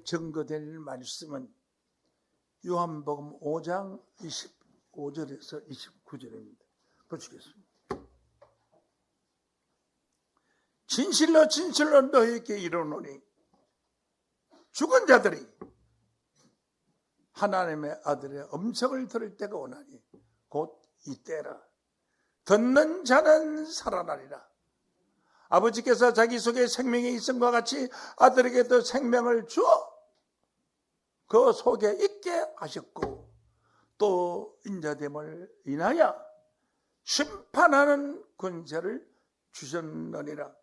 증거될 말씀은 요한복음 5장 25절에서 29절입니다. 보시겠습니다. 진실로 진실로 너희에게 이르노니 죽은 자들이 하나님의 아들의 음성을 들을 때가 오나니 곧 이때라. 듣는 자는 살아나리라. 아버지께서 자기 속에 생명이 있음과 같이 아들에게도 생명을 주어 그 속에 있게 하셨고 또 인자됨을 인하여 심판하는 권세를 주셨느니라.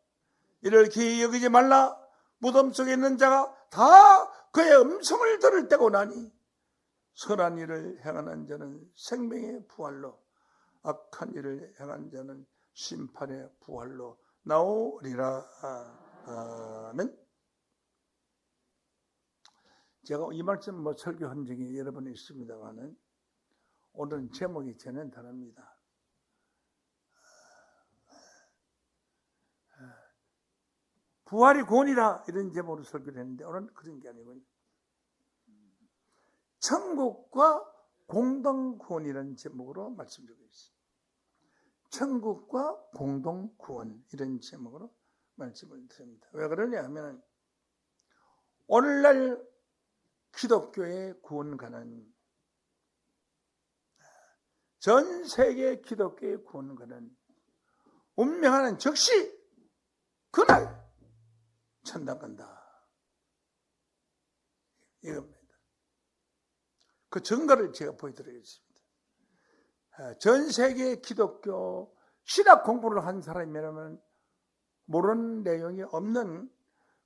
이를 기이 여기지 말라. 무덤 속에 있는 자가 다 그의 음성을 들을 때가 오나니 선한 일을 행하는 자는 생명의 부활로 악한 일을 행한 자는 심판의 부활로 나오리라. 아멘. 제가 이 말씀 설교한 적이 여러 번 있습니다만은 오늘은 제목이 전혀 다릅니다. 부활이 구원이다 이런 제목으로 설교를 했는데 오늘은 그런 게 아니고요. 천국과 공동구원이라는 제목으로 말씀드리고 있습니다. 천국과 공동구원 이런 제목으로 말씀을 드립니다. 왜 그러냐 하면 오늘날 기독교의 구원가는 전 세계 기독교의 구원가는 운명하는 즉시 그날 천당 간다 이겁니다. 그 증거를 제가 보여드리겠습니다. 전 세계 기독교 신학 공부를 한 사람이라면 모르는 내용이 없는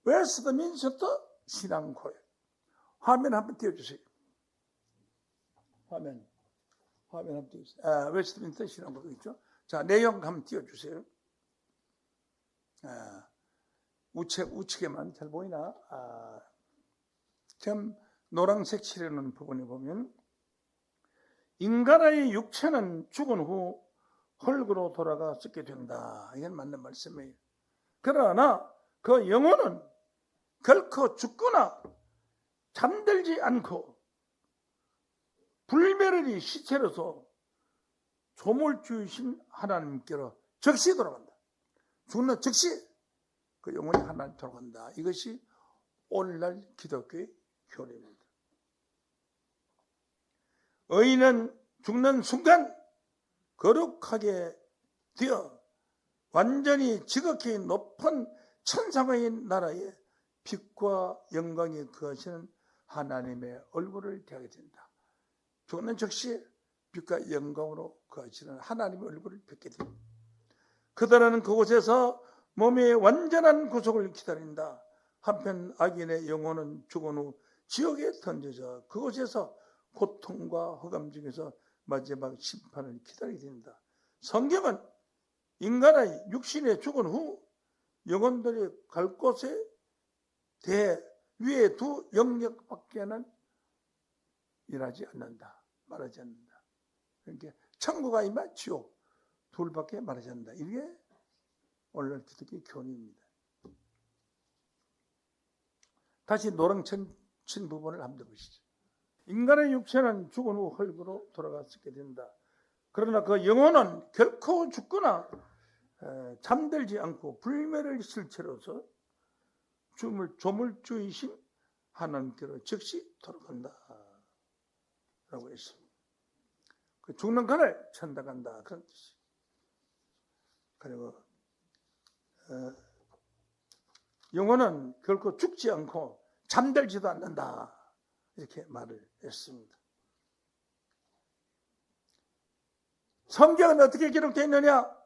웨스트민스터 신앙고백. 화면 한번 띄워주세요. 화면 한번 띄워주세요. 웨스트민스터 신앙고백 있죠? 자, 내용 한번 띄워주세요. 우측에만 잘 보이나? 지금 노란색 칠해놓은 부분에 보면 인간의 육체는 죽은 후 흙으로 돌아가 썩게 된다. 이건 맞는 말씀이에요. 그러나 그 영혼은 결코 죽거나 잠들지 않고 불멸의 시체로서 조물주이신 하나님께로 즉시 돌아간다. 죽는 즉시 그 영혼이 하나님 돌아간다. 이것이 오늘날 기독교의 교리입니다. 의인은 죽는 순간 거룩하게 되어 완전히 지극히 높은 천상의 나라에 빛과 영광이 거하시는 하나님의 얼굴을 대하게 된다. 죽는 즉시 빛과 영광으로 거하시는 하나님의 얼굴을 뵙게 됩니다. 그들은 그곳에서 몸의 완전한 구속을 기다린다. 한편 악인의 영혼은 죽은 후 지옥에 던져져 그곳에서 고통과 흑암 중에서 마지막 심판을 기다리게 된다. 성경은 인간의 육신에 죽은 후 영혼들이 갈 곳에 대해 위에 두 영역밖에는 일하지 않는다. 말하지 않는다. 그러니까 천국과 임하 지옥 둘밖에 말하지 않는다. 이게 오늘날 기독교의 교리입니다. 다시 노랑 친 부분을 한번 보시죠. 인간의 육체는 죽은 후 흙으로 돌아갔게 된다. 그러나 그 영혼은 결코 죽거나 잠들지 않고 불멸의 실체로서 조물주이신 하나님께로 즉시 돌아간다 라고 했습니다. 그 죽는 그날 천당 간다 그런 뜻이에요. 그리고 영혼은 결코 죽지 않고 잠들지도 않는다 이렇게 말을 했습니다. 성경은 어떻게 기록되어 있느냐?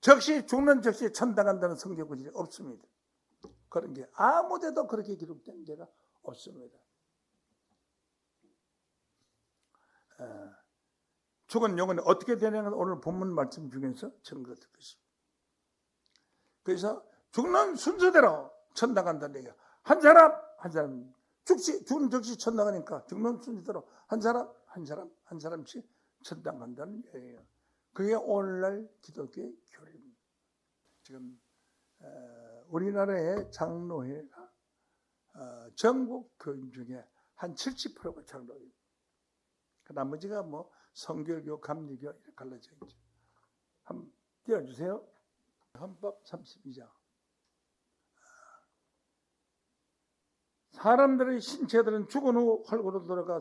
즉시 죽는 즉시 천당 간다는 성경 구절이 없습니다. 그런 게 아무 데도 그렇게 기록된 데가 없습니다. 죽은 영혼이 어떻게 되냐는 오늘 본문 말씀 중에서 증거될 것입니다. 그래서 죽는 순서대로 천당 간다는 얘기야. 한 사람 죽는 즉시 천당 가니까 죽는 순서대로 한 사람씩 천당 간다는 얘기예요. 그게 오늘날 기독교의 교리입니다. 지금 우리나라의 장로회가 전국 교인 중에 한 70%가 장로회입니다. 그 나머지가 뭐 성결교, 감리교 이렇게 갈라져 있죠. 한번 띄워주세요. 헌법 32장. 사람들의 신체들은 죽은 후 헐고로 돌아가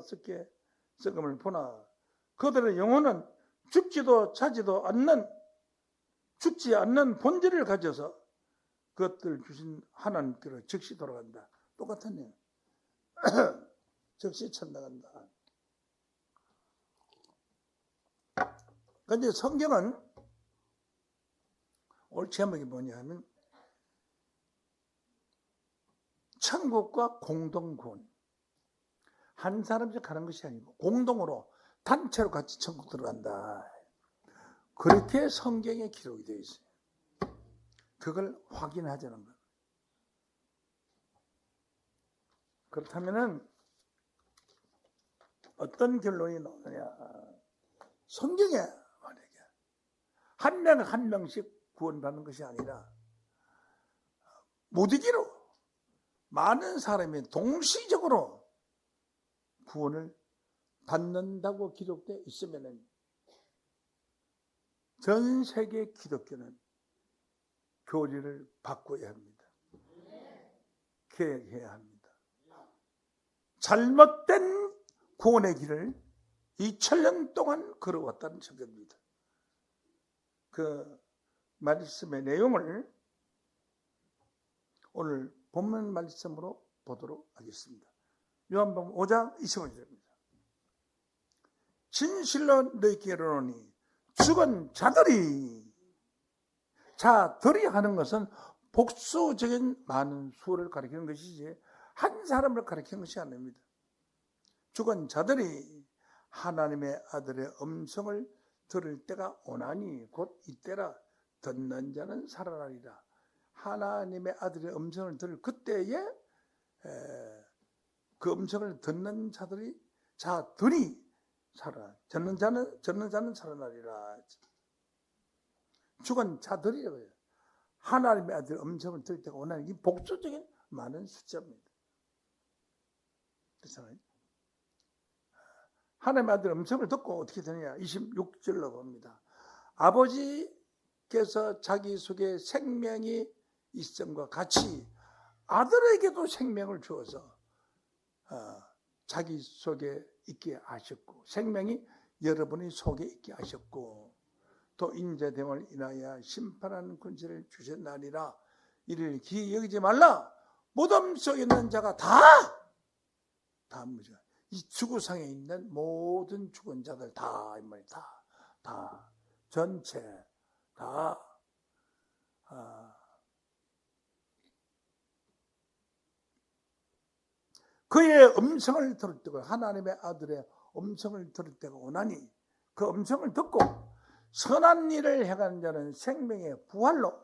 썩음을 보나 그들의 영혼은 죽지 않는 본질을 가져서 그것들 주신 하나님께로 즉시 돌아간다. 똑같았네요. 즉시 천당한다. 그런데 성경은 오늘 제목이 뭐냐 하면 천국과 공동구원. 한 사람씩 가는 것이 아니고 공동으로 단체로 같이 천국 들어간다. 그렇게 성경에 기록이 되어 있어요. 그걸 확인하자는 거예요. 그렇다면 어떤 결론이 나오느냐. 성경에 만약에 한 명 한 명씩 구원받는 것이 아니라 무디기로 많은 사람이 동시적으로 구원을 받는다고 기록되어 있으면 전 세계 기독교는 교리를 바꿔야 합니다. 개혁해야 합니다. 잘못된 구원의 길을 2000년 동안 걸어왔다는 증거입니다. 그 말씀의 내용을 오늘 본문 말씀으로 보도록 하겠습니다. 요한복음 5장 25절입니다. 진실로 너희에게 이르노니 죽은 자들이 하는 것은 복수적인 많은 수를 가리키는 것이지 한 사람을 가리키는 것이 아닙니다. 죽은 자들이 하나님의 아들의 음성을 들을 때가 오나니 곧 이때라. 듣는 자는 살아나리라. 하나님의 아들의 음성을 들을 그때에 그 음성을 듣는 자들이 듣는 자는 살아나리라. 죽은 자들이라고 해요. 하나님의 아들 음성을 들을 때가 오나니 이 복수적인 많은 숫자입니다. 그렇잖아요. 하나님의 아들 음성을 듣고 어떻게 되느냐. 26절로 봅니다. 아버지께서 자기 속에 생명이 있음과 같이 아들에게도 생명을 주어서 자기 속에 있게 하셨고 생명이 여러분의 속에 있게 하셨고 또 인자됨을 인하여 심판하는 권세를 주셨나니라. 이를 기이 여기지 말라. 무덤 속에 있는 자가 다 무죠. 이 지구상에 있는 모든 죽은 자들 다 전체 다 그의 음성을 들을 때가 하나님의 아들의 음성을 들을 때가 오나니 그 음성을 듣고 선한 일을 행하는 자는 생명의 부활로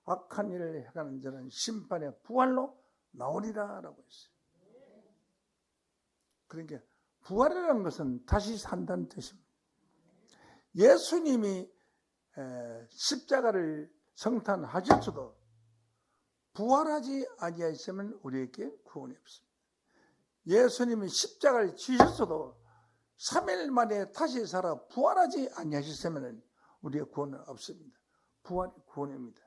악한 일을 행하는 자는 심판의 부활로 나오리라 라고 했어요. 그러니까 부활이라는 것은 다시 산다는 뜻입니다. 예수님이 십자가를 성탄하셨어도 부활하지 아니하였으면 우리에게 구원이 없습니다. 예수님이 십자가를 지셨어도 3일 만에 다시 살아 부활하지 아니하셨으면 우리의 구원은 없습니다. 부활이 구원입니다.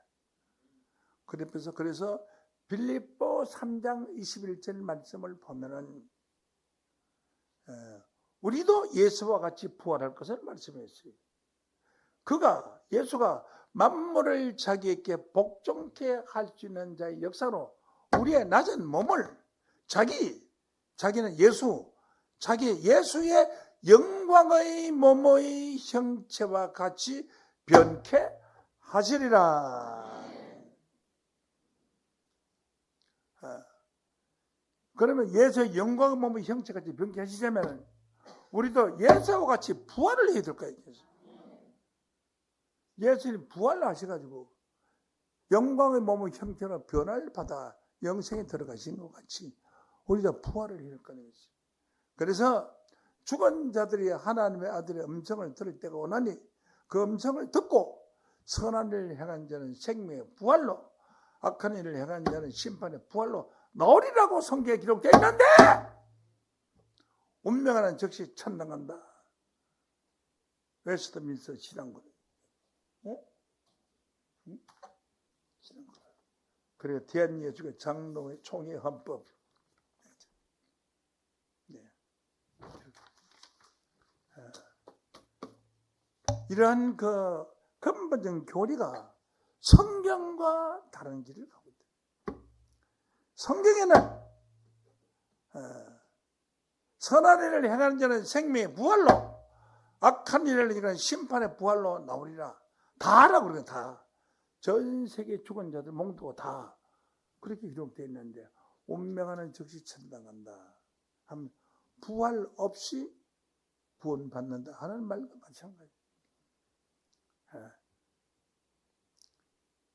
그래서 빌립보 3장 21절 말씀을 보면은 우리도 예수와 같이 부활할 것을 말씀했어요. 예수가 만물을 자기에게 복종케 할 수 있는 자의 역사로 우리의 낮은 몸을 자기는 자기 예수의 영광의 몸의 형체와 같이 변케 하시리라. 그러면 예수의 영광의 몸의 형체가 같이 변케 하시자면 우리도 예수와 같이 부활을 해야 될 거예요. 예수님 부활을 하셔가지고 영광의 몸의 형태로 변화를 받아 영생에 들어가신 것 같이 우리도 부활을 해야 될 거예요. 그래서 죽은 자들이 하나님의 아들의 음성을 들을 때가 오나니 그 음성을 듣고 선한 일을 행한 자는 생명의 부활로 악한 일을 행한 자는 심판의 부활로 나오리라고 성경에 기록되어 있는데 운명하는 즉시 천당한다. 웨스트민스터 신앙군. 그리고 대한예수교 장로의 총회 헌법. 네. 이러한 그 근본적인 교리가 성경과 다른 길을 가고 있다. 성경에는 선한 일을 행하는 자는 생명의 부활로, 악한 일을 행하는 심판의 부활로 나오리라. 다라고 그래요. 다. 전 세계 죽은 자들 몽두고 다 그렇게 기록되어 있는데 운명하는 즉시 천당한다 하면 부활 없이 구원받는다 하는 말과 마찬가지예요.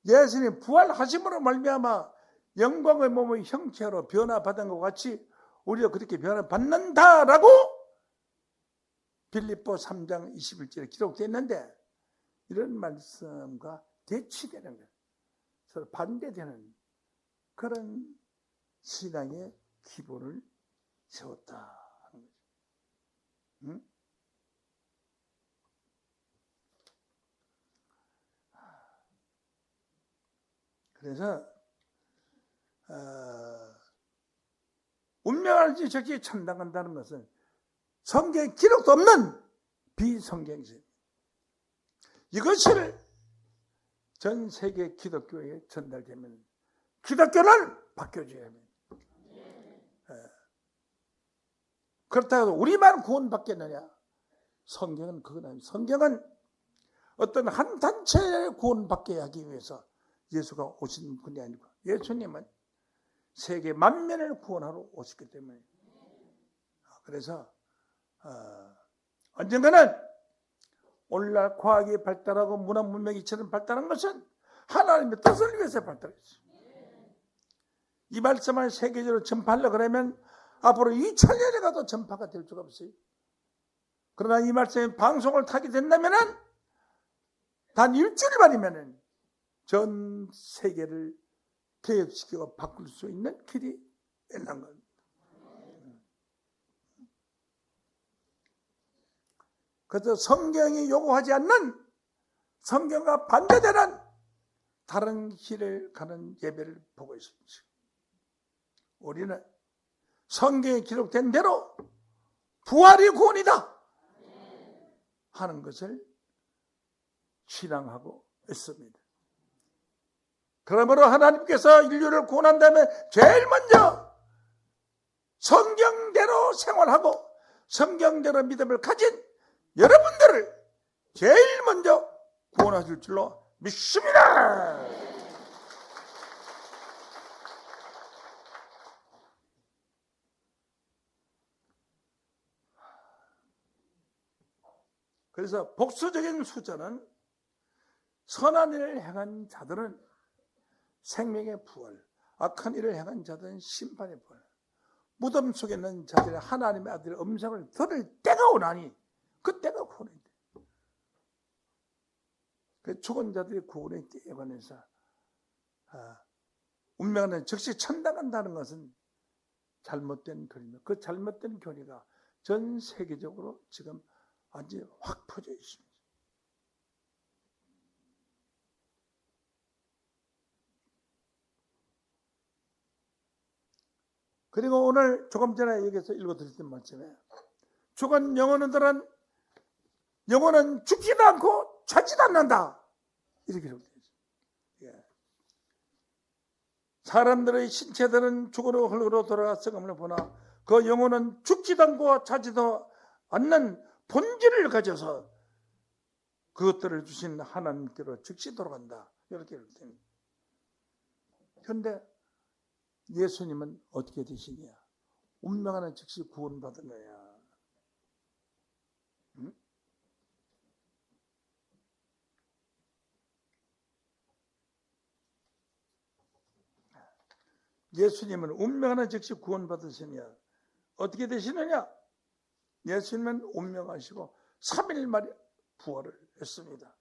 예수님 부활하심으로 말미암아 영광의 몸의 형체로 변화받은 것 같이 우리가 그렇게 변화받는다라고 빌립보 3장 21절에 기록되어 있는데 이런 말씀과 대치되는 거예요. 서로 반대되는 그런 신앙의 기본을 세웠다 하는 거죠. 응? 그래서 운명할지 적지 참당한다는 것은 성경에 기록도 없는 비성경적 이것을 전 세계 기독교에 전달되면 기독교는 바뀌어줘야 합니다. 그렇다고 우리만 구원받겠느냐? 성경은 그건 아닙니다. 성경은 어떤 한 단체를 구원받게 하기 위해서 예수가 오신 분이 아니고 예수님은 세계 만면을 구원하러 오셨기 때문에 그래서 언젠가는 오늘날 과학이 발달하고 문화 문명이 이처럼 발달한 것은 하나님의 뜻을 위해서 발달했어요. 이 말씀을 세계적으로 전파하려고 그러면 앞으로 2000년에 가도 전파가 될 수가 없어요. 그러나 이 말씀이 방송을 타게 된다면 단 일주일 만이면 전 세계를 개혁시키고 바꿀 수 있는 길이 열린 겁니다. 그래서 성경이 요구하지 않는 성경과 반대되는 다른 길을 가는 예배를 보고 있습니다. 우리는 성경에 기록된 대로 부활이 구원이다 하는 것을 신앙하고 있습니다. 그러므로 하나님께서 인류를 구원한다면 제일 먼저 성경대로 생활하고 성경대로 믿음을 가진 여러분들을 제일 먼저 구원하실 줄로 믿습니다. 그래서 복수적인 숫자는 선한 일을 행한 자들은 생명의 부활, 악한 일을 행한 자들은 심판의 부활. 무덤 속에 있는 자들의 하나님의 아들의 음성을 들을 때가 오나니 그때가 구원이 돼. 그 죽은 자들의 구원의 때에 관해서 운명은 즉시 천당한다는 것은 잘못된 교리입니다. 그 잘못된 교리가 전 세계적으로 지금 아주 확 퍼져 있습니다. 그리고 오늘 조금 전에 여기서 읽어드렸던 말씀에 죽은 영혼들은 죽지도 않고 자지도 않는다 이렇게 기록되어 있습니다. 사람들의 신체들은 죽으러 흙으로 돌아가 썩음을 보나 그 영혼은 죽지도 않고 자지도 않는 본질을 가져서 그것들을 주신 하나님께로 즉시 돌아간다 이렇게 기록됩니다. 그런데 예수님은 어떻게 되시냐? 운명하는 즉시 구원받은 거야. 응? 예수님은 운명하는 즉시 구원받으시냐? 어떻게 되시느냐? 예수님은 운명하시고 3일 만에 부활을 했습니다.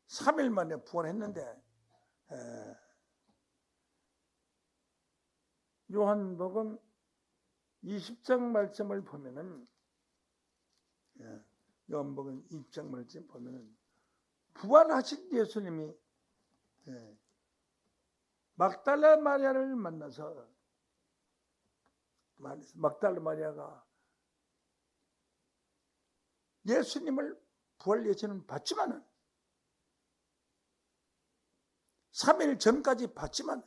3일 만에 부활했는데 요한복음 20장 말씀을 보면은, 요한복음 20장 말씀 보면은 부활하신 예수님이 막달라 마리아를 만나서, 막달라 마리아가 예수님을 부활 예수는 봤지만은 3일 전까지 봤지만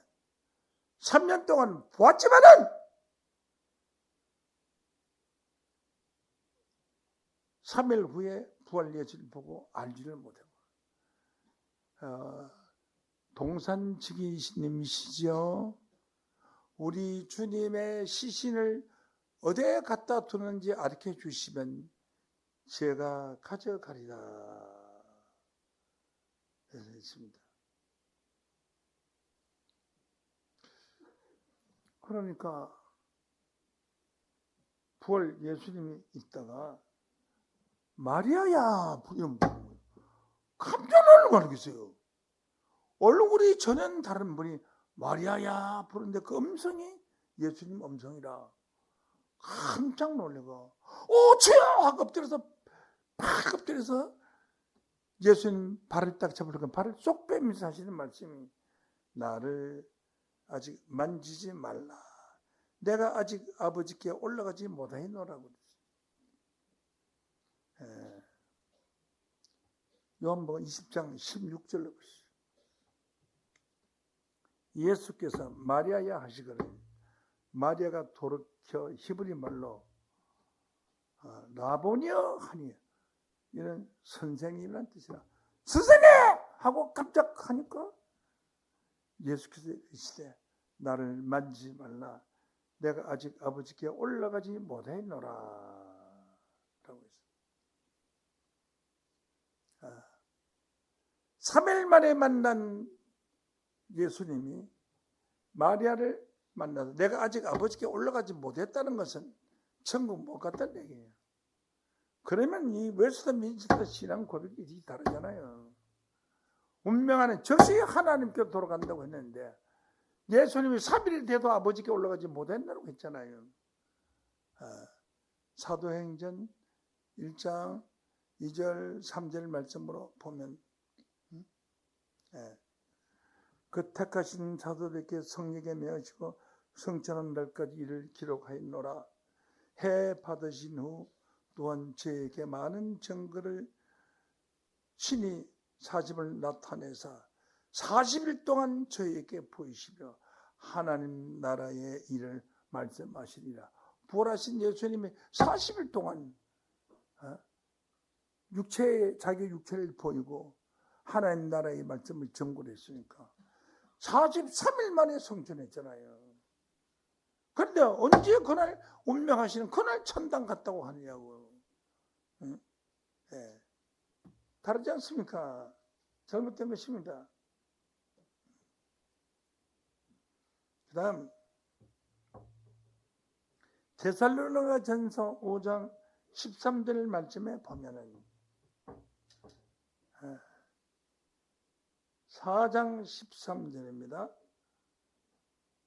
3년 동안 보았지만은 3일 후에 부활 예수를 보고 알지를 못하고, 동산지기님이시죠. 우리 주님의 시신을 어디에 갖다 두는지 알려 주시면 제가 가져가리라 그래서 했습니다. 그러니까 부활 예수님이 있다가 마리아야 이러면 깜짝 놀라겠어요. 얼굴이 전혀 다른 분이 마리아야 부르는데 그 음성이 예수님 음성이라 깜짝 놀래고 주여 하고 엎드려서 팍 엎드려서 예수님 발을 딱 잡으려고 발을 쏙 빼면서 하시는 말씀이, 나를 아직 만지지 말라. 내가 아직 아버지께 올라가지 못하노라고 그랬어요. 요한복음 20장 16절로 보시죠. 예수께서 마리아야 하시거늘 마리아가 돌이켜 히브리 말로 라보니여 하니, 이는 선생님이란 뜻이라. 선생님! 하고 깜짝 하니까 예수께서 이르시되 나를 만지지 말라. 내가 아직 아버지께 올라가지 못했노라 라고 했어요. 3일 만에 만난 예수님이 마리아를 만나서 내가 아직 아버지께 올라가지 못했다는 것은 천국 못 갔다는 얘기예요. 그러면 이 웨스트민스터 신앙 고백이 다르잖아요. 운명 안에 즉시 하나님께 돌아간다고 했는데 예수님이 3일이 돼도 아버지께 올라가지 못했다고 했잖아요. 사도행전 1장 2절 3절 말씀으로 보면 그 택하신 사도들께 성령에 매하시고 성천한 날까지 이를 기록하였노라. 해 받으신 후 또한 저에게 많은 증거를 신이 40을 나타내사 40일 동안 저에게 보이시며 하나님 나라의 일을 말씀하시리라. 부활하신 예수님이 40일 동안 자기 육체를 보이고 하나님 나라의 말씀을 전고를 했으니까 43일 만에 성천했잖아요. 그런데 언제 그날 운명하시는 그날 천당 갔다고 하느냐고. 다르지 않습니까? 잘못된 것입니다. 그 다음 데살로니가 전서 5장 13절 말씀에 보면은 4장 13절입니다.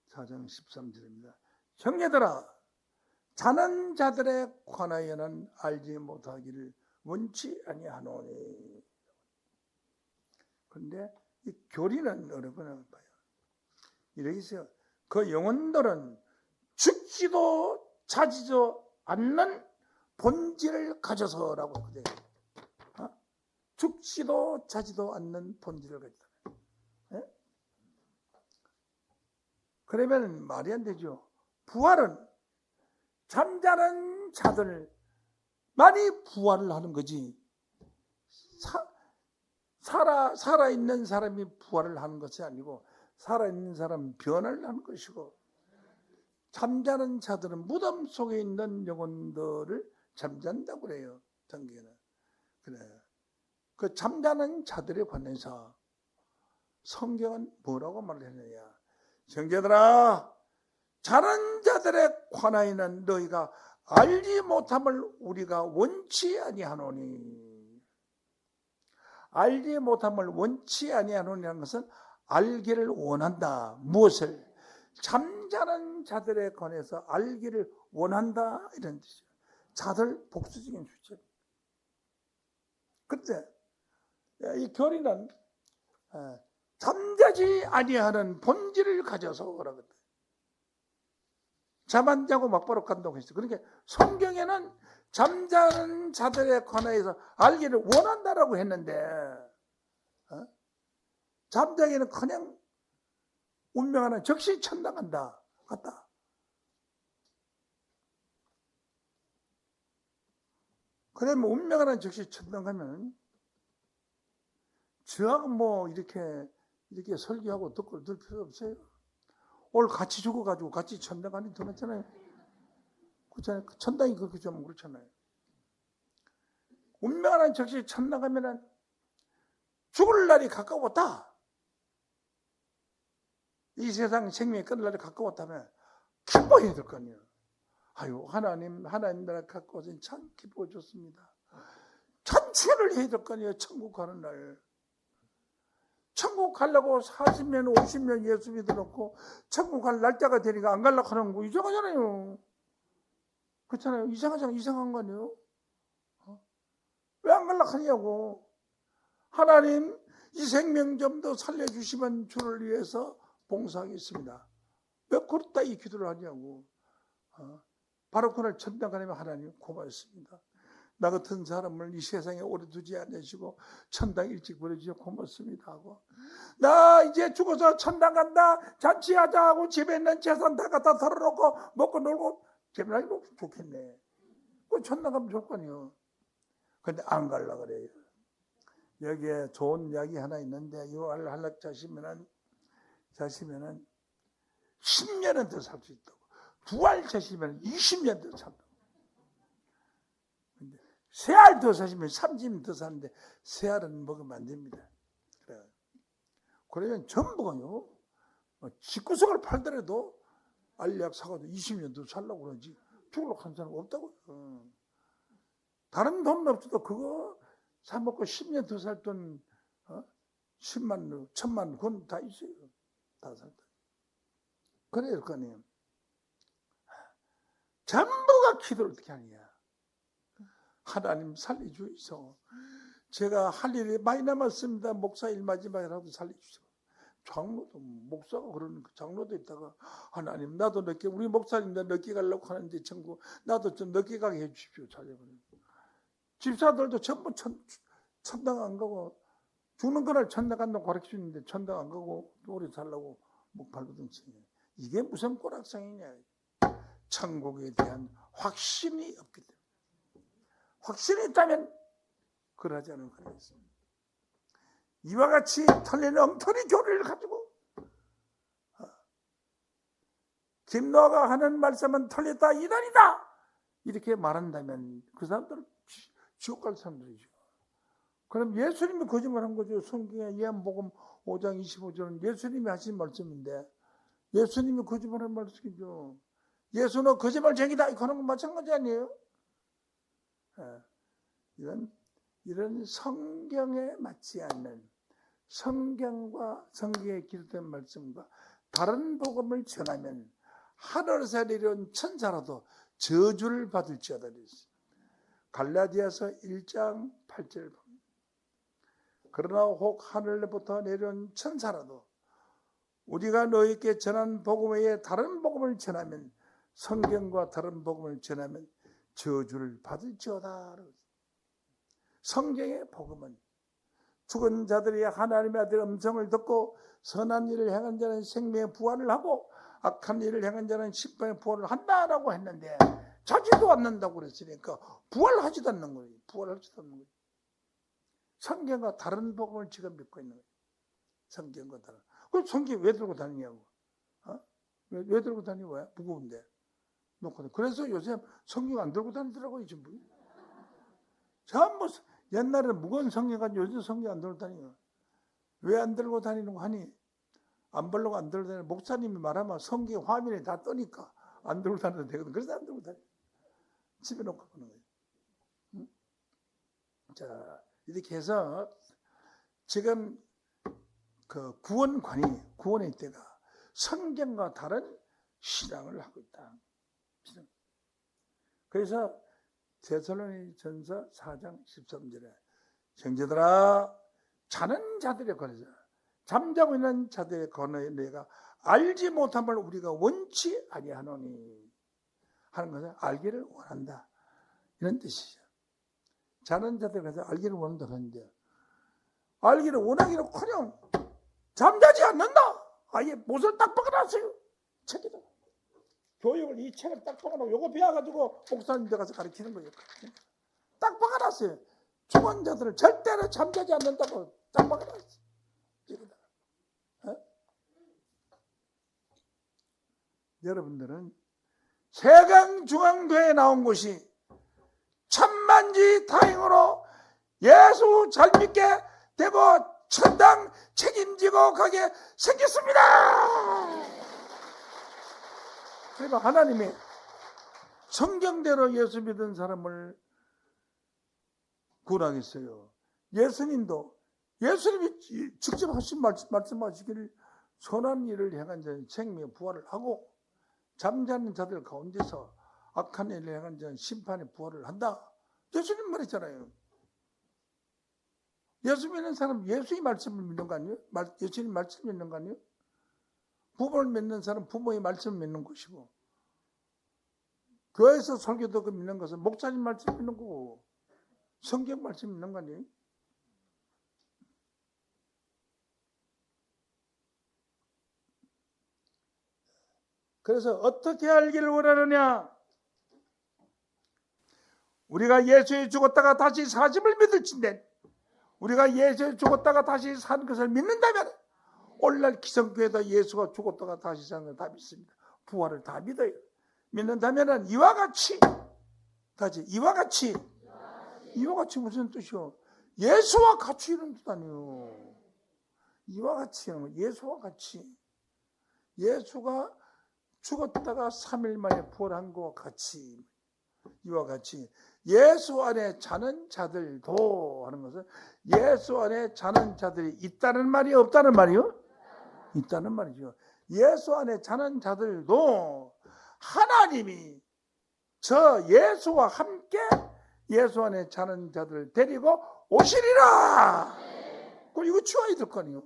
4장 13절입니다. 형제들아, 자는 자들에 관하여는 알지 못하기를 원치 아니하노니. 그런데 이 교리는 여러분은 봐요. 이렇게 있어요. 그 영혼들은 죽지도 자지도 않는 본질을 가져서라고 그래요. 죽지도 자지도 않는 본질을 가졌다. 그러면 말이 안 되죠. 부활은 잠자는 자들 많이 부활을 하는 거지. 살아있는 사람이 부활을 하는 것이 아니고 살아있는 사람은 변화를 하는 것이고, 잠자는 자들은 무덤 속에 있는 영혼들을 잠잔다고 그래요. 성경에는. 그래. 그 잠자는 자들에 관해서 성경은 뭐라고 말했느냐. 형제들아, 자는 자들에 관하여는 너희가 알지 못함을 우리가 원치 아니하노니. 알지 못함을 원치 아니하노니라는 것은 알기를 원한다. 무엇을? 잠자는 자들에 관해서 알기를 원한다. 이런 뜻이에요. 자들 복수적인 주체. 그때 이 교리는 잠자지 아니하는 본질을 가져서 오라거든. 잠 안 자고 막바로 간다고 했어요. 그러니까 성경에는 잠자는 자들에 관해서 알기를 원한다라고 했는데 잠자기는 그냥 운명하는 즉시 천당한다 같다. 그러면 운명하는 즉시 천당하면 저하고 뭐 이렇게 설교하고 듣고 들 필요 없어요. 오늘 같이 죽어가지고 같이 천당 가니 더 낫잖아요. 그렇잖아요. 천당이 그렇게 좀 그렇잖아요. 운명하는 즉시 천당 가면은 죽을 날이 가까웠다. 이 세상 생명이 끝날 날이 가까웠다면 기뻐해야 될 거 아니에요. 아유, 하나님 나라 갖고 와서 참 기뻐 줬습니다. 잔치를 해야 될 거 아니에요. 천국 가는 날. 천국 가려고 40년, 50년 예수 믿어놓고 천국 갈 날짜가 되니까 안 가려고 하는 거 이상하잖아요. 그렇잖아요. 이상한 거 아니에요? 왜 안 가려고 하냐고. 하나님 이 생명 좀 더 살려주시면 주를 위해서 봉사하겠습니다. 왜 그렇다 이 기도를 하냐고. 바로 그날 천당 가려면 하나님 고맙습니다. 나 같은 사람을 이 세상에 오래 두지 않으시고 천당 일찍 보내주셔서 고맙습니다 하고, 나 이제 죽어서 천당 간다 잔치하자 하고 집에 있는 재산 다 갖다 털어놓고 먹고 놀고 재미나게 먹으면 좋겠네. 그 천당 가면 좋을 거 아니에요. 근데 안 가려고 그래요. 여기에 좋은 이야기 하나 있는데 이거 하려고 자시면은 10년은 더 살 수 있다고. 부활 자시면 20년 더 산다고. 세 알 더 사시면 30년 더 사는데 세 알은 먹으면 안 됩니다. 그러면 전부가요, 집구석을 팔더라도 알약 사가지고 20년 더 살라고 그러지 죽으려고 하는 사람 없다고요. 다른 돈 없어도 그거 사먹고 10년 더 살 돈 10만 원, 1000만 원 그건 다 있어요. 다 살다. 그래야 될 거 아니에요. 전부가 기도를 어떻게 하느냐. 하나님 살려주이소. 제가 할 일이 많이 남았습니다. 목사 일 마지막이라도 살려주시오. 장로도 목사가 그러는 장로도 있다가 하나님 나도 늦게 우리 목사님들 늦게 가려고 하는데 전부 나도 좀 늦게 가게 해주십시오. 집사들도 전부 천당 안 가고 죽는 그날 천당 간다고 가르쳐주는데 천당 안 가고 오래 살라고 목 발버둥치. 이게 무슨 꼬락상이냐. 천국에 대한 확신이 없기 때문에. 확신이 있다면 그러지 않을 거예요. 이와 같이 털린 엉터리 교리를 가지고 김노아가 하는 말씀은 털렸다 이단이다 이렇게 말한다면 그 사람들은 지옥 갈 사람들이죠. 그럼 예수님이 거짓말한 거죠. 성경의 요한복음 5장 25절은 예수님이 하신 말씀인데 예수님이 거짓말한 말씀이죠. 예수는 거짓말쟁이다 이거 하는 건 마찬가지 아니에요? 이런 성경에 맞지 않는 성경과 성경에 기록된 말씀과 다른 복음을 전하면 하늘에서 내려온 천사라도 저주를 받을지어다. 갈라디아서 1장 8절 봅니다. 그러나 혹 하늘로부터 내려온 천사라도 우리가 너희에게 전한 복음 외에 다른 복음을 전하면 성경과 다른 복음을 전하면 저주를 받을지어다. 성경의 복음은 죽은 자들이 하나님의 아들 음성을 듣고 선한 일을 행한 자는 생명의 부활을 하고 악한 일을 행한 자는 십방의 부활을 한다라고 했는데 자지도 않는다고 그랬으니까 부활하지도 않는 거예요. 부활하지도 않는 거예요. 성경과 다른 복음을 지금 믿고 있는 거예요. 성경과 다른. 그럼 성경 왜 들고 다니냐고. 왜 들고 다니고 왜? 무거운데. 그래서 요새 성경 안 들고 다니더라고요. 전부. 전부 옛날에는 무거운 성경 가지고 요즘 성경 안 들고 다니요. 왜 안 들고 다니는 거 하니? 안 보려고 안 들고 다니는 목사님이 말하면 성경 화면에 다 뜨니까 안 들고 다녀도 되거든. 그래서 안 들고 다녀. 집에 놓고 보는 거예요. 응? 자, 이렇게 해서 지금 그 구원의 때가 성경과 다른 신앙을 하고 있다. 그래서 데살로니전서 4장 13절에 형제들아 자는 자들에 관해서 잠자고 있는 자들에 관하여 내가 알지 못함을 우리가 원치 아니하노니 하는 것은 알기를 원한다 이런 뜻이죠. 자는 자들에 관해서 알기를 원한다 하는데 알기를 원하기는커녕 잠자지 않는다. 아예 못을 딱 박아놨어요. 책에다 교육을 이 책을 딱 박아놓고 요거 배워가지고 목사님들 가서 가르치는 거예요. 딱 박아놨어요. 죽은 자들을 절대로 잠자지 않는다고 딱 박아놨어요. 여러분들은 세강중앙교회에 나온 곳이 천만지 다행으로 예수 잘 믿게 되고 천당 책임지고 가게 생겼습니다. 그러니까 하나님이 성경대로 예수 믿은 사람을 구원하겠어요. 예수님도 예수님이 직접 하신 말씀하시기를 선한 일을 행한 자는 생명의 부활을 하고 잠자는 자들 가운데서 악한 일을 행한 자는 심판의 부활을 한다. 예수님 말했잖아요. 예수 믿는 사람 예수의 말씀을 믿는 거 아니에요? 예수님 말씀을 믿는 거 아니에요? 부모를 믿는 사람 부모의 말씀을 믿는 것이고 교회에서 설교 듣고 믿는 것은 목사님 말씀 믿는 거고 성경 말씀 믿는 거 아니에요? 그래서 어떻게 알기를 원하느냐? 우리가 예수에 죽었다가 다시 사심을 믿을진데 우리가 예수에 죽었다가 다시 산 것을 믿는다면 오늘날 기성교회도 예수가 죽었다가 다시 사는 걸 다 믿습니다. 부활을 다 믿어요. 믿는다면 이와 같이 무슨 뜻이요? 예수와 같이 이런 뜻 아니에요. 이와 같이 예수와 같이 예수가 죽었다가 3일 만에 부활한 것과 같이 이와 같이 예수 안에 자는 자들도 하는 것은 예수 안에 자는 자들이 있다는 말이 없다는 말이요? 있다는 말이죠. 예수 안에 자는 자들도 하나님이 저 예수와 함께 예수 안에 자는 자들을 데리고 오시리라. 그럼 이거 치워야 될 거 아니에요.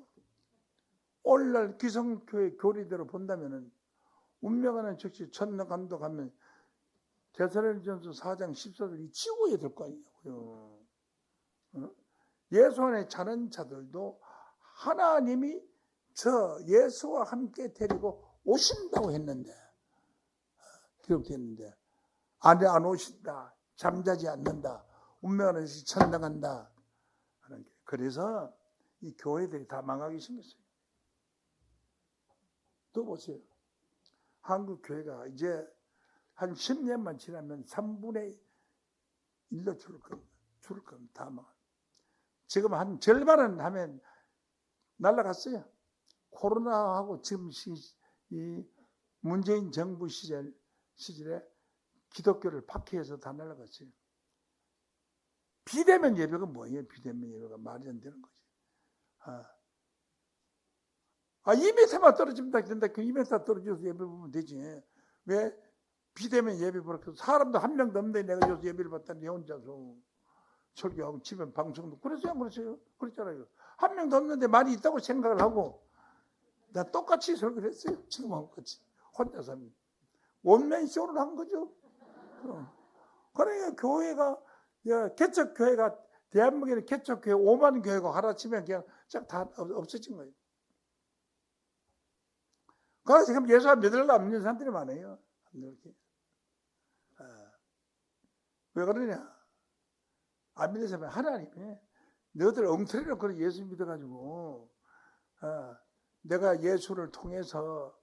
오늘날 기성교회 교리대로 본다면은 운명하는 즉시 천당 감독하면 데살로니전서 4장 14절이 치워야 될 거 아니냐고요. 예수 안에 자는 자들도 하나님이 저 예수와 함께 데리고 오신다고 했는데 기록되었는데 안에 안 오신다. 잠자지 않는다. 운명하는 즉시 천당한다. 그래서 이 교회들이 다 망하기 생겼어요. 또 보세요. 한국 교회가 이제 한 10년만 지나면 3분의 1로 줄을 겁니다. 다 망. 지금 한 절반은 하면 날아갔어요. 코로나하고 지금 이 문재인 정부 시절에 기독교를 박해해서 다 날아갔어요. 비대면 예배가 뭐예요? 비대면 예배가 말이 안 되는 거지. 2m만 떨어지면 된다. 그 2m 떨어져서 예배 보면 되지. 왜? 비대면 예배 보라. 사람도 한 명도 없는데 내가 여기서 예배를 받다 내 혼자서 설교하고 집에 방송도 그랬어요. 그랬잖아요. 한 명도 없는데 많이 있다고 생각을 하고 나 똑같이 설교를 했어요. 지금하고 같이. 혼자서 원맨쇼를 한 거죠. 그러니까 교회가 개척교회가 대한민국에는 개척교회 5만 교회가 하루아침에 그냥 다 없어진 거예요. 그래서 지금 예수 안 믿으려고 안 믿는 사람들이 많아요. 이렇게. 왜 그러냐? 안 믿는 사람은 하나님이 너희들 엉터리로 그런 예수 믿어가지고 내가 예수를 통해서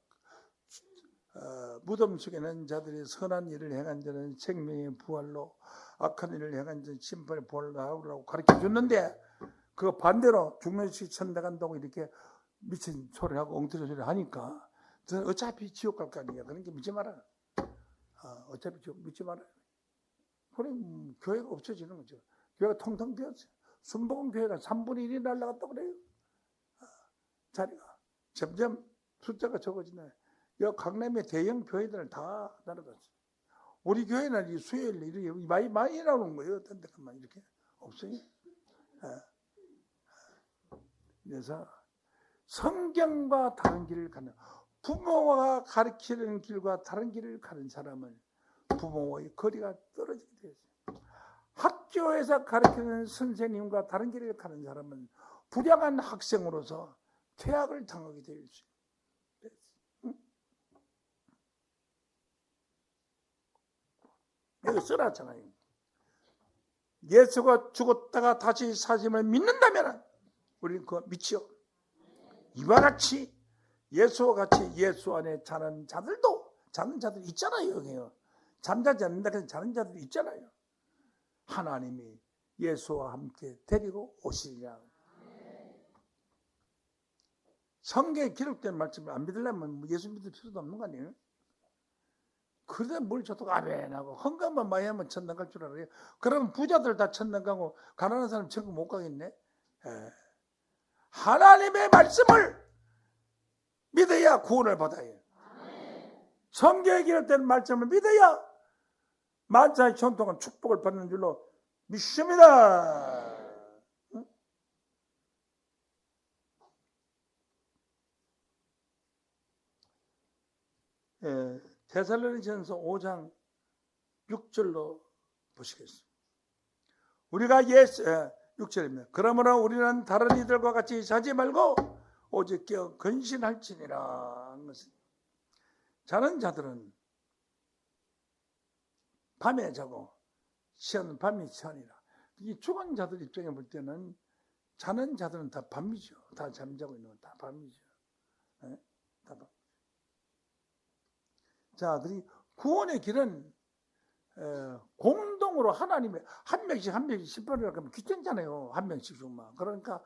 무덤 속에 있는 자들이 선한 일을 행한 자는 생명의 부활로 악한 일을 행한 자는 심판의 부활로 나오라고 가르쳐 줬는데 그거 반대로 죽는 시 천당 간다고 이렇게 미친 소리를 하고 엉터리 소리를 하니까 저는 어차피 지옥 갈 거 아니야. 그러니까 믿지 마라. 어차피 지옥 믿지 마라. 그럼 교회가 없어지는 거죠. 교회가 통통 비었어요. 순복음 교회가 3분의 1이 날라갔다고 그래요. 자리가 점점 숫자가 적어지네. 여 강남의 대형 교회들은 다 날아갔어요. 우리 교회는 이 수요일 이렇게 많이 나오는 거예요. 어떤 데만 이렇게 없어요. 그래서 성경과 다른 길을 가는, 부모가 가르치는 길과 다른 길을 가는 사람은 부모와의 거리가 떨어지게 되어요. 학교에서 가르치는 선생님과 다른 길을 가는 사람은 불량한 학생으로서 퇴학을 당하게 되어 있어요. 여기 써놨잖아요. 예수가 죽었다가 다시 사심을 믿는다면 우리는 그거 믿지요. 이와 같이 예수와 같이 예수 안에 자는 자들 있잖아요. 여기요. 잠자지 않는다 해서 자는 자들 있잖아요. 하나님이 예수와 함께 데리고 오시리라. 성경에 기록된 말씀을 안 믿으려면 예수 믿을 필요도 없는 거 아니에요? 그러다 뭘 저도 아멘하고 헌금만 많이 하면 천당 갈 줄 알아요. 그러면 부자들 다 천당 가고 가난한 사람 천국 못 가겠네. 하나님의 말씀을 믿어야 구원을 받아요. 성경에 기록된 말씀을 믿어야 만사의 전통은 축복을 받는 줄로 믿습니다. 데살로니가전서 5장 6절로 보시겠습니다. 우리가 6절입니다. 그러므로 우리는 다른 이들과 같이 자지 말고 오직 깨어 근신할지니라. 자는 자들은 밤에 자고 시험은 밤이 시험이라. 이 죽은 자들 입장에 볼 때는 자는 자들은 다 밤이죠. 다 잠자고 있는 건 다 밤이죠. 다 밤. 자, 그리고 구원의 길은 공동으로 하나님의 한 명씩 10번이라고 하면 귀찮잖아요. 한 명씩만. 그러니까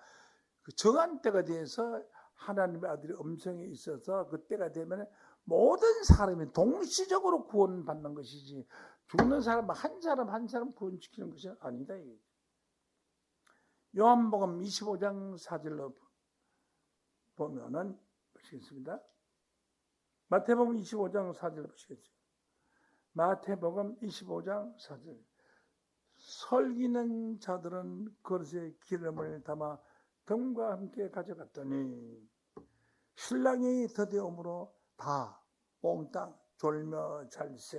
그 정한 때가 돼서 하나님의 아들의 음성이 있어서 그때가 되면 모든 사람이 동시적으로 구원받는 것이지 죽는 사람 한 사람 구원시키는 것이 아니다. 요한복음 25장 4절로 보면은 보시겠습니다. 마태복음 25장 4절 보시겠죠. 마태복음 25장 4절. 설기는 자들은 그릇에 기름을 담아 등과 함께 가져갔더니 신랑이 더디움으로 다 몽땅 졸며 잘세.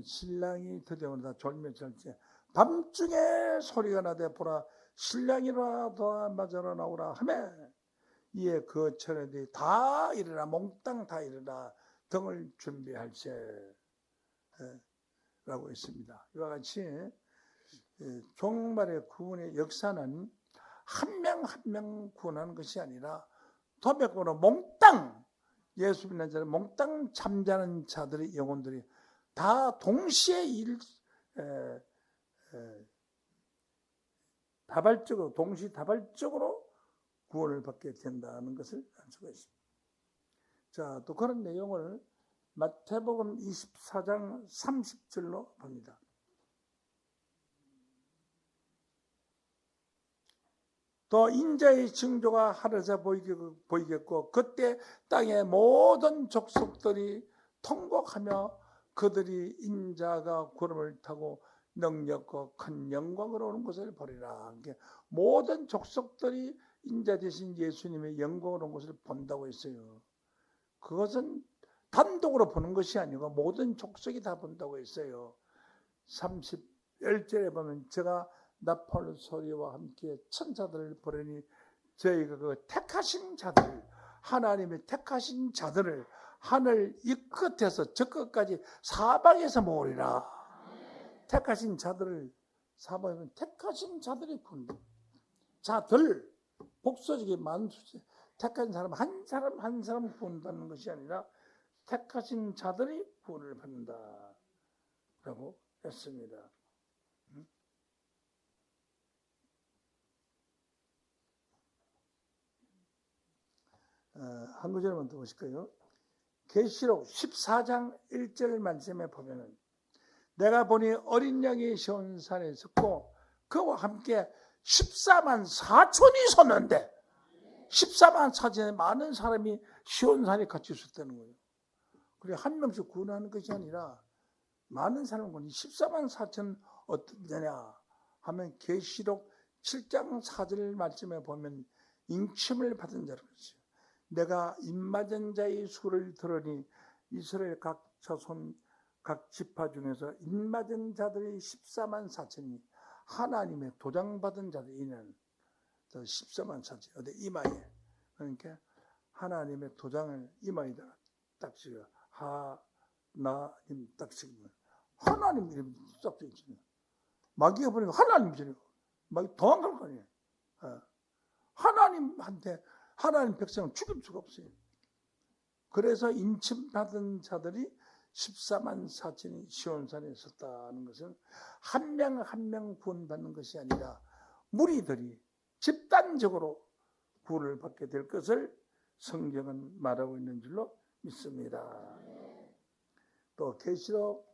신랑이 더디움으로 다 졸며 잘세. 밤중에 소리가 나되 보라 신랑이라도 맞으러 나오라 하매 이에 그 처녀들이 다 일어나 몽땅 다 일어나 등을 준비할세 라고 있습니다. 이와 같이 종말의 구원의 역사는 한 명 한 명 구원하는 것이 아니라 도백으로 몽땅 예수 믿는 자들 몽땅 잠자는 자들의 영혼들이 다 동시에 동시다발적으로 구원을 받게 된다는 것을 알 수가 있습니다. 자, 또 그런 내용을 마태복음 24장 30절로 봅니다. 또 인자의 징조가 하늘에서 보이겠고 그때 땅의 모든 족속들이 통곡하며 그들이 인자가 구름을 타고 능력과 큰 영광으로 오는 것을 보리라. 모든 족속들이 인자 되신 예수님의 영광으로 오는 것을 본다고 했어요. 그것은 단독으로 보는 것이 아니고 모든 족속이 다 본다고 했어요. 31절에 보면 제가 나팔 소리와 함께 천사들을 보내니 저희가 그 택하신 자들, 하나님의 택하신 자들을 하늘 이 끝에서 저 끝까지 사방에서 모으리라. 택하신 자들을 사방에 택하신 자들이 구원다. 자들 복수적인 만수지 택한 사람 한 사람 구원받는 것이 아니라 택하신 자들이 구원을 받는다라고 했습니다. 한 구절만 더 보실까요? 계시록 14장 1절 말씀에 보면은 내가 보니 어린 양이 시온산에 섰고 그와 함께 14만 4천이 섰는데 14만 사천에 많은 사람이 시온산에 같이 있었다는 거예요. 그래 한 명씩 구원하는 것이 아니라 많은 사람은 14만 4천 어떤 데냐 하면 계시록 7장 4절 말씀에 보면 인침을 받은 자라고 했어요. 내가 입맞은 자의 수를 들으니 이스라엘 각 자손 각 지파 중에서 입맞은 자들이 14만 4천이 하나님의 도장받은 자들이는 14만 4천 어디 이마에 그러니까 하나님의 도장을 이마에다가 딱 찍어 하나님 딱 찍으면 하나님 이름이 딱 찍어지면 마귀가 보니까 하나님이잖아요. 마귀 도망갈 거 아니에요. 하나님한테 하나님 백성을 죽일 수가 없어요. 그래서 인침받은 자들이 14만 4천이 시온산에 있었다는 것은 한 명 한 명 구원받는 것이 아니라 무리들이 집단적으로 구원을 받게 될 것을 성경은 말하고 있는 줄로 믿습니다. 또 계시록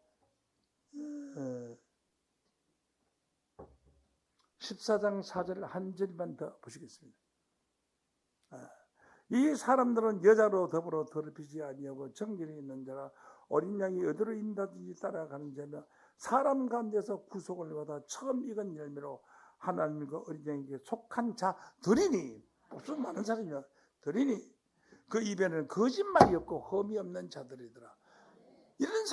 14장 4절 한 절만 더 보시겠습니다. 이 사람들은 여자로 더불어 더럽히지 아니하고 정결이 있는 자라 어린 양이 어디로 인도하든지 따라가는 자며 사람 가운데서 구속을 받아 처음 익은 열매로 하나님과 어린 양에게 속한 자들이니 무슨 많은 사람이냐 들이니 그 입에는 거짓말이 없고 험이 없는 자들이더라. 이런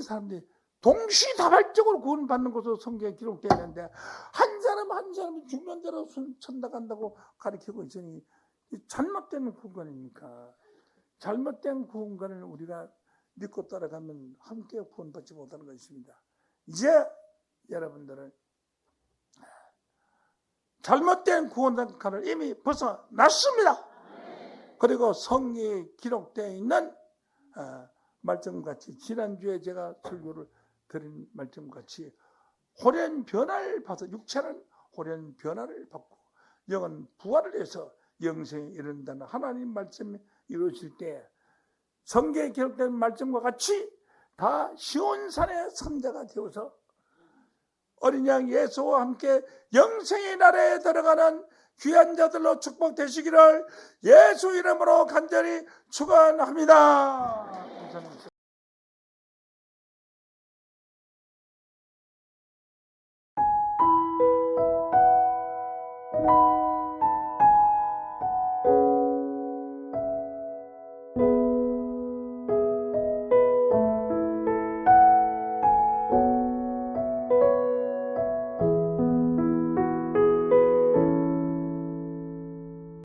사람들이 동시다발적으로 구원받는 것으로 성경에 기록되어 있는데 한 사람 한 사람이 죽는 대로 천당 간다고 가르치고 있으니 잘못된 구원이니까 잘못된 구원을 우리가 믿고 따라가면 함께 구원받지 못하는 것입니다. 이제 여러분들은 잘못된 구원을 이미 벗어났습니다. 그리고 성경에 기록되어 있는 말씀같이 지난주에 제가 설교를 드린 말씀같이 호련 변화를 받아 육체는 호련 변화를 받고 영은 부활을 해서 영생에 이른다는 하나님 말씀이 이루어질 때 성경에 기록된 말씀과 같이 다 시온산의 선자가 되어서 어린 양 예수와 함께 영생의 나라에 들어가는 귀한 자들로 축복되시기를 예수 이름으로 간절히 축원합니다. 감사합니다.